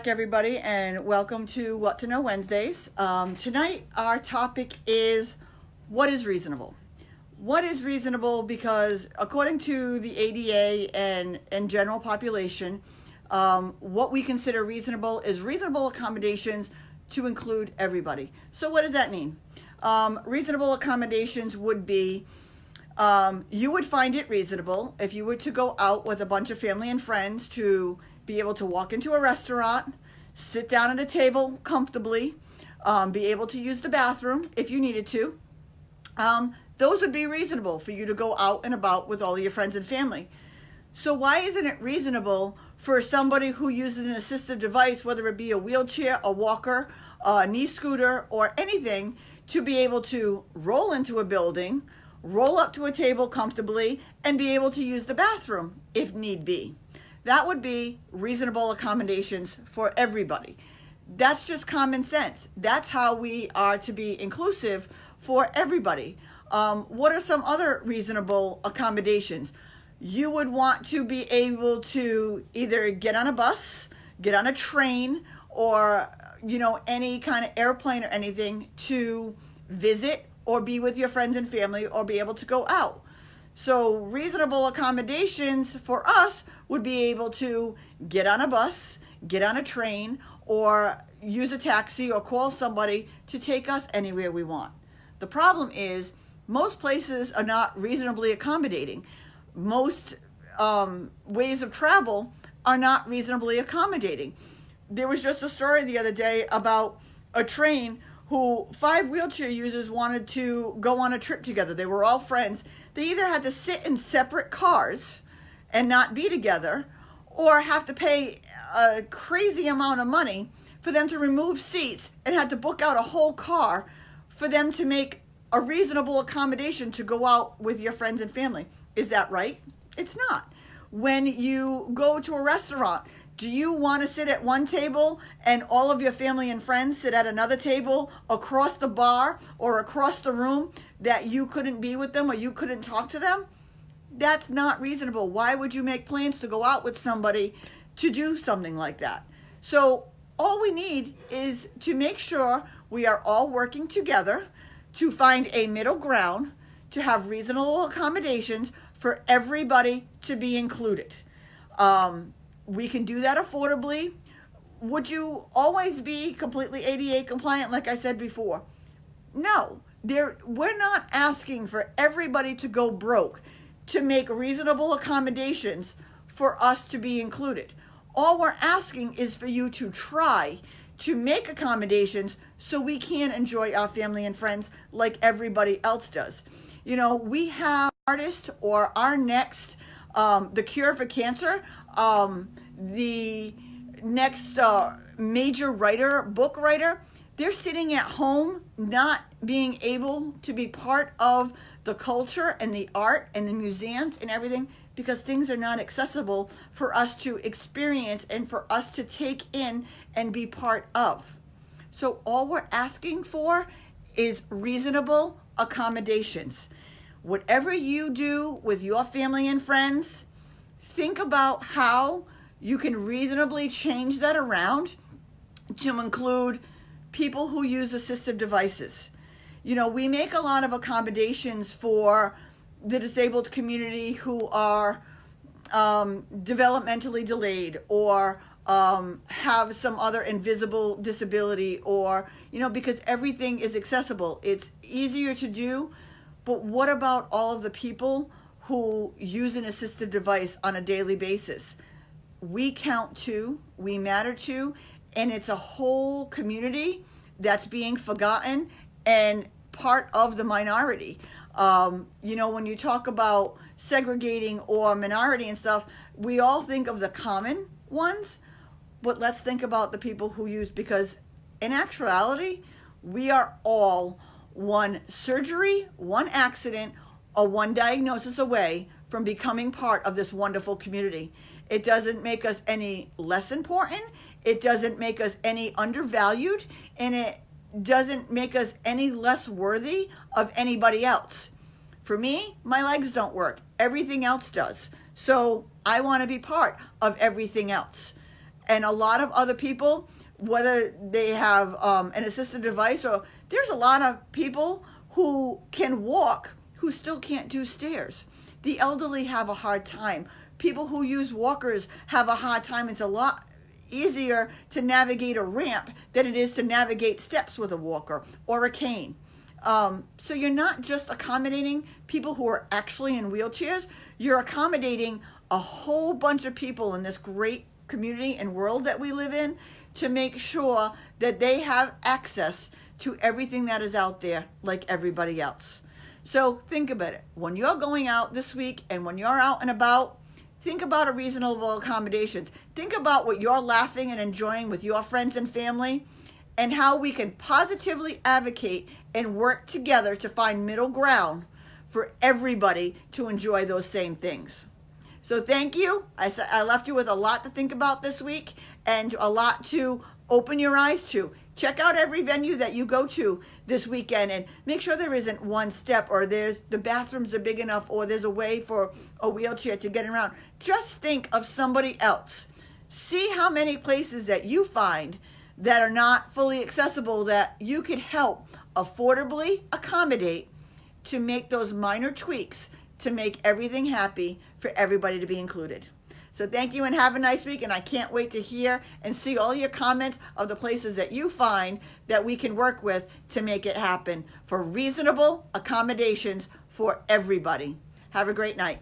back, everybody, and welcome to What to Know Wednesdays. Tonight, our topic is what is reasonable? What is reasonable? Because according to the ADA and general population, what we consider reasonable is reasonable accommodations to include everybody. So what does that mean? Reasonable accommodations would be you would find it reasonable if you were to go out with a bunch of family and friends to be able to walk into a restaurant, sit down at a table comfortably, be able to use the bathroom if you needed to. Those would be reasonable for you to go out and about with all of your friends and family. So why isn't it reasonable for somebody who uses an assistive device, whether it be a wheelchair, a walker, a knee scooter, or anything, to be able to roll into a building, roll up to a table comfortably, and be able to use the bathroom if need be? That would be reasonable accommodations for everybody. That's just common sense. That's how we are to be inclusive for everybody. What are some other reasonable accommodations? You would want to be able to either get on a bus, get on a train, or any kind of airplane or anything to visit or be with your friends and family or be able to go out. So reasonable accommodations for us would be able to get on a bus, get on a train, or use a taxi or call somebody to take us anywhere we want. The problem is most places are not reasonably accommodating. Most ways of travel are not reasonably accommodating. There was just a story the other day about a train who 5 wheelchair users wanted to go on a trip together. They were all friends. They either had to sit in separate cars and not be together, or have to pay a crazy amount of money for them to remove seats and had to book out a whole car for them to make a reasonable accommodation to go out with your friends and family. Is that right? It's not. When you go to a restaurant, do you want to sit at one table and all of your family and friends sit at another table across the bar or across the room that you couldn't be with them or you couldn't talk to them? That's not reasonable. Why would you make plans to go out with somebody to do something like that? So all we need is to make sure we are all working together to find a middle ground, to have reasonable accommodations for everybody to be included. We can do that affordably. Would you always be completely ADA compliant, like I said before? No, we're not asking for everybody to go broke to make reasonable accommodations for us to be included. All we're asking is for you to try to make accommodations so we can enjoy our family and friends like everybody else does. We have artists or our next, the cure for cancer, the next major book writer, they're sitting at home not being able to be part of the culture and the art and the museums and everything because things are not accessible for us to experience and for us to take in and be part of. So all we're asking for is reasonable accommodations. Whatever you do with your family and friends, think about how you can reasonably change that around to include people who use assistive devices. We make a lot of accommodations for the disabled community who are developmentally delayed or have some other invisible disability or, because everything is accessible. It's easier to do, but what about all of the people who use an assistive device on a daily basis? We count too, we matter too, and it's a whole community that's being forgotten and part of the minority. When you talk about segregating or minority and stuff, we all think of the common ones, but let's think about the people who use, because in actuality, we are all one surgery, one accident, or one diagnosis away from becoming part of this wonderful community. It doesn't make us any less important. It doesn't make us any undervalued, and it doesn't make us any less worthy of anybody else. For me, my legs don't work. Everything else does. So I want to be part of everything else. and a lot of other people, whether they have an assisted device, or there's a lot of people who can walk who still can't do stairs. The elderly have a hard time. People who use walkers have a hard time. It's a lot easier to navigate a ramp than it is to navigate steps with a walker or a cane. So you're not just accommodating people who are actually in wheelchairs, you're accommodating a whole bunch of people in this great community and world that we live in to make sure that they have access to everything that is out there like everybody else. So think about it. When you're going out this week and when you're out and about, think about a reasonable accommodations. Think about what you're laughing and enjoying with your friends and family, and how we can positively advocate and work together to find middle ground for everybody to enjoy those same things. So thank you. I left you with a lot to think about this week and a lot to open your eyes to. Check out every venue that you go to this weekend and make sure there isn't one step, or the bathrooms are big enough, or there's a way for a wheelchair to get around. Just think of somebody else. See how many places that you find that are not fully accessible that you could help affordably accommodate to make those minor tweaks to make everything happy for everybody to be included. So thank you and have a nice week, and I can't wait to hear and see all your comments of the places that you find that we can work with to make it happen for reasonable accommodations for everybody. Have a great night.